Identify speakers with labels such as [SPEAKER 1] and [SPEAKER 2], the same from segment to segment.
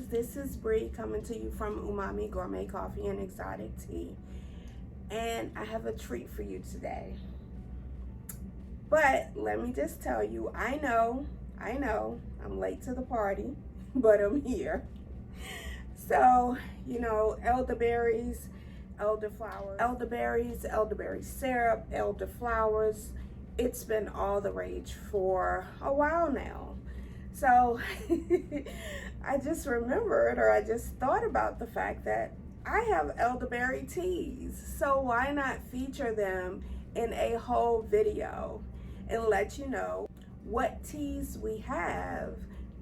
[SPEAKER 1] this is Bree coming to you from Umami Gourmet Coffee and Exotic Tea. And I have a treat for you today. But let me just tell you, I know, I'm late to the party, but I'm here. So, you know, elderberries, elderberries, elderberry syrup, elderflowers, it's been all the rage for a while now. So I just remembered, or I just thought about the fact that I have elderberry teas. So why not feature them in a whole video and let you know what teas we have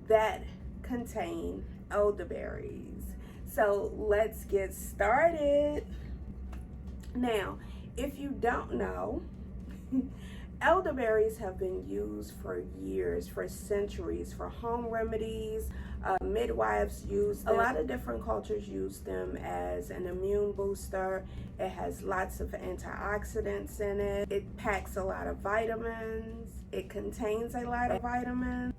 [SPEAKER 1] that contain elderberries. So let's get started. Now, if you don't know, elderberries have been used for years, for centuries, for home remedies. Midwives use them. A lot of different cultures use them as an immune booster. It has lots of antioxidants in it. It packs a lot of vitamins. It contains a lot of vitamins.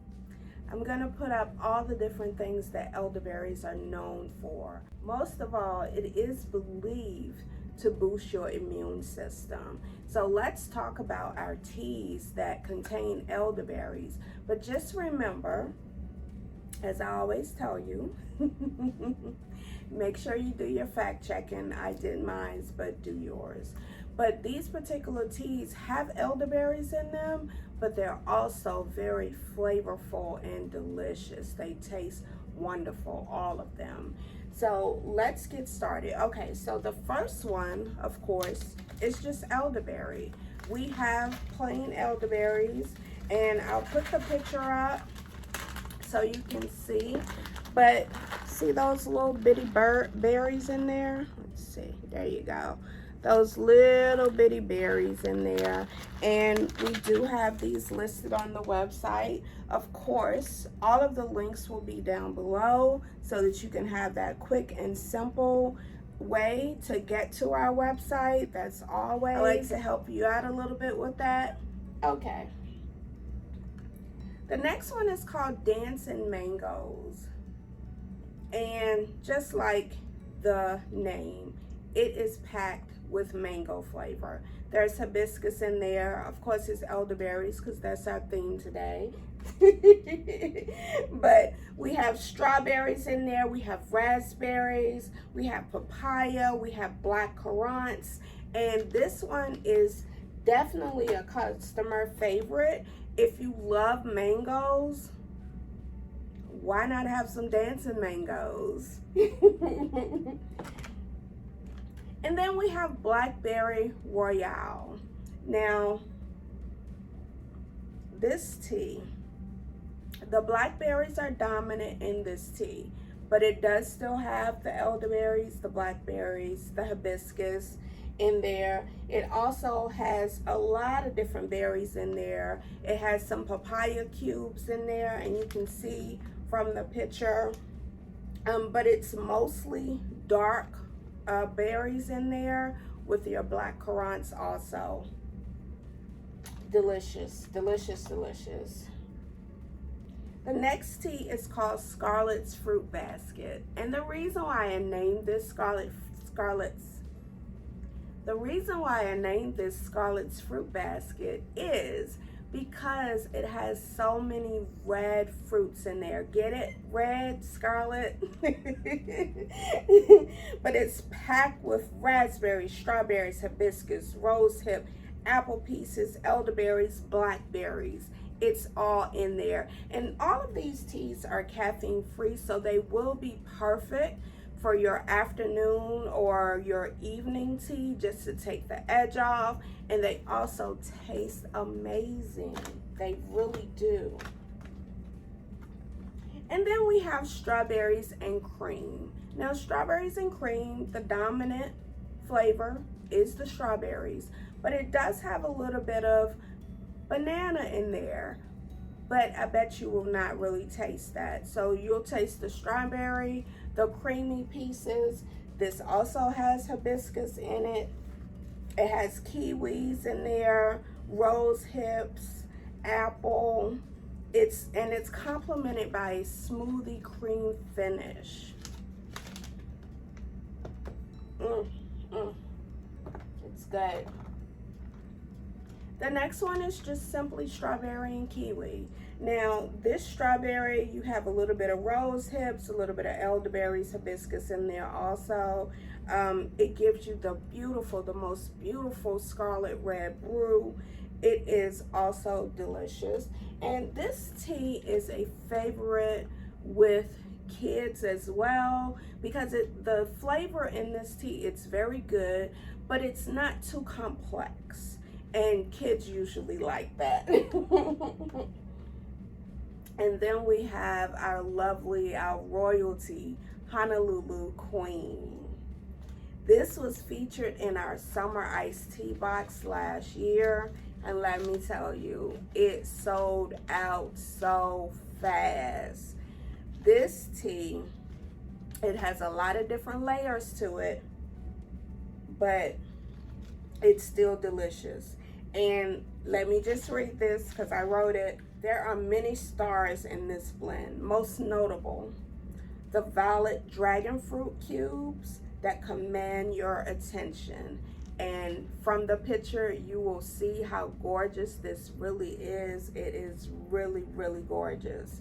[SPEAKER 1] I'm gonna put up all the different things that elderberries are known for. Most of all, it is believed to boost your immune system. So let's talk about our teas that contain elderberries. But just remember, as I always tell you, make sure you do your fact checking. I did mine, but do yours. But these particular teas have elderberries in them, but they're also very flavorful and delicious. They taste wonderful, all of them. So let's get started. Okay, so the first one, of course, is just elderberry. We have plain elderberries, and I'll put the picture up so you can see. But see those little bitty berries in there? Let's see, there you go. Those little bitty berries in there. And we do have these listed on the website. Of course, all of the links will be down below so that you can have that quick and simple way to get to our website. That's always, I like to help you out a little bit with that. Okay. The next one is called Dancing Mangoes. And just like the name, it is packed with mango flavor. There's hibiscus in there. Of course, it's elderberries because that's our theme today. But we have strawberries in there. We have raspberries. We have papaya. We have black currants. And this one is definitely a customer favorite. If you love mangoes, why not have some dancing mangoes? And then we have Blackberry Royale. Now, this tea, the blackberries are dominant in this tea, but it does still have the elderberries, the blackberries, the hibiscus in there. It also has a lot of different berries in there. It has some papaya cubes in there, and you can see from the picture, but it's mostly dark berries in there with your black currants also. Delicious, delicious, delicious. The next tea is called Scarlett's Fruit Basket. And the reason why I named this Scarlett's Fruit Basket is because it has so many red fruits in there. Get it? Red, scarlet. But it's packed with raspberries, strawberries, hibiscus, rosehip, apple pieces, elderberries, blackberries. It's all in there. And all of these teas are caffeine free, so they will be perfect for your afternoon or your evening tea, just to take the edge off. And they also taste amazing. They really do. And then we have strawberries and cream. Now, strawberries and cream, the dominant flavor is the strawberries, but it does have a little bit of banana in there. But I bet you will not really taste that. So you'll taste the strawberry, the creamy pieces. This also has hibiscus in it. It has kiwis in there, rose hips, apple, It's complemented by a smoothie cream finish. It's good. The next one is just simply strawberry and kiwi. Now, this strawberry, you have a little bit of rose hips, a little bit of elderberries, hibiscus in there also. It gives you the most beautiful scarlet red brew. It is also delicious. And this tea is a favorite with kids as well, because the flavor in this tea, it's very good, but it's not too complex. And kids usually like that. And then we have our royalty Honolulu Queen. This was featured in our summer iced tea box last year. And let me tell you, it sold out so fast. This tea, it has a lot of different layers to it, but it's still delicious. And let me just read this because I wrote it. There are many stars in this blend. Most notable, the violet dragon fruit cubes that command your attention. And from the picture, you will see how gorgeous this really is. It is really, really gorgeous.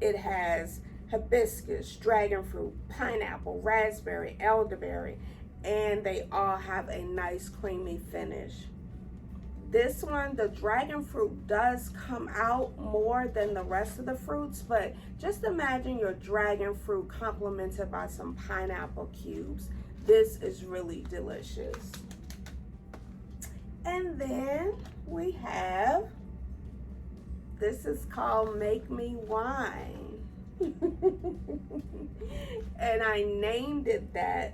[SPEAKER 1] It has hibiscus, dragon fruit, pineapple, raspberry, elderberry, and they all have a nice creamy finish. This one, the dragon fruit does come out more than the rest of the fruits, but just imagine your dragon fruit complemented by some pineapple cubes. This is really delicious. And then we have, this is called Make Me Wine. And I named it that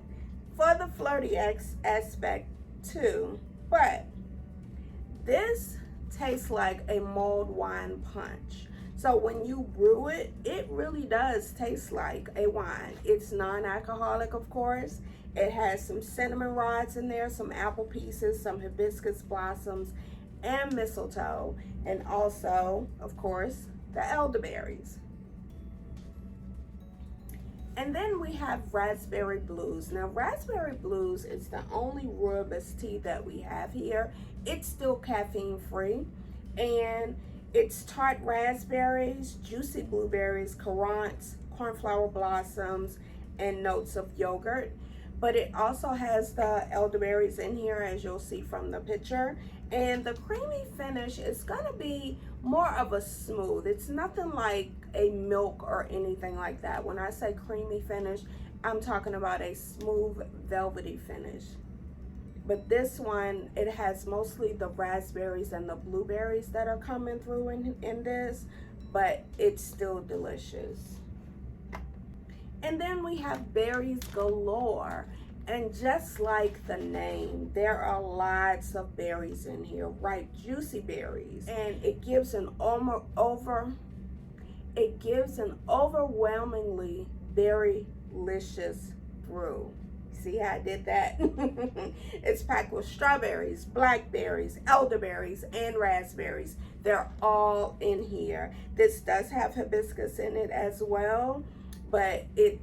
[SPEAKER 1] for the flirty aspect too, but this tastes like a mulled wine punch. So when you brew it, it really does taste like a wine. It's non-alcoholic, of course. It has some cinnamon rods in there, some apple pieces, some hibiscus blossoms, and mistletoe. And also, of course, the elderberries. And then we have Raspberry Blues. Now, Raspberry Blues is the only rooibos tea that we have here. It's still caffeine free, and it's tart raspberries, juicy blueberries, currants, cornflower blossoms, and notes of yogurt. But it also has the elderberries in here, as you'll see from the picture. And the creamy finish is gonna be more of a smooth. It's nothing like a milk or anything like that. When I say creamy finish, I'm talking about a smooth, velvety finish. But this one, it has mostly the raspberries and the blueberries that are coming through in this, but it's still delicious. And then we have Berries Galore. And just like the name, there are lots of berries in here, ripe, juicy berries. And it gives an overwhelmingly berry-licious brew. See how I did that? It's packed with strawberries, blackberries, elderberries, and raspberries. They're all in here. This does have hibiscus in it as well, but it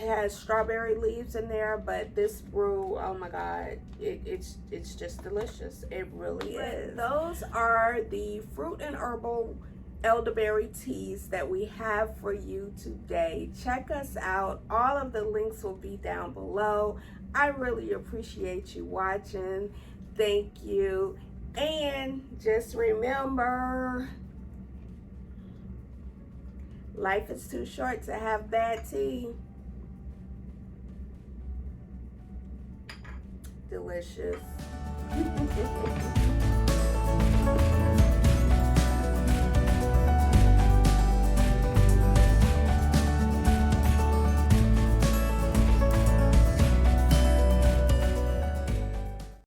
[SPEAKER 1] has strawberry leaves in there. But this brew, oh my God, it's just delicious. It really is. Those are the fruit and herbal elderberry teas that we have for you today. Check us out. All of the links will be down below. I really appreciate you watching. Thank you. And just remember, life is too short to have bad tea. Delicious.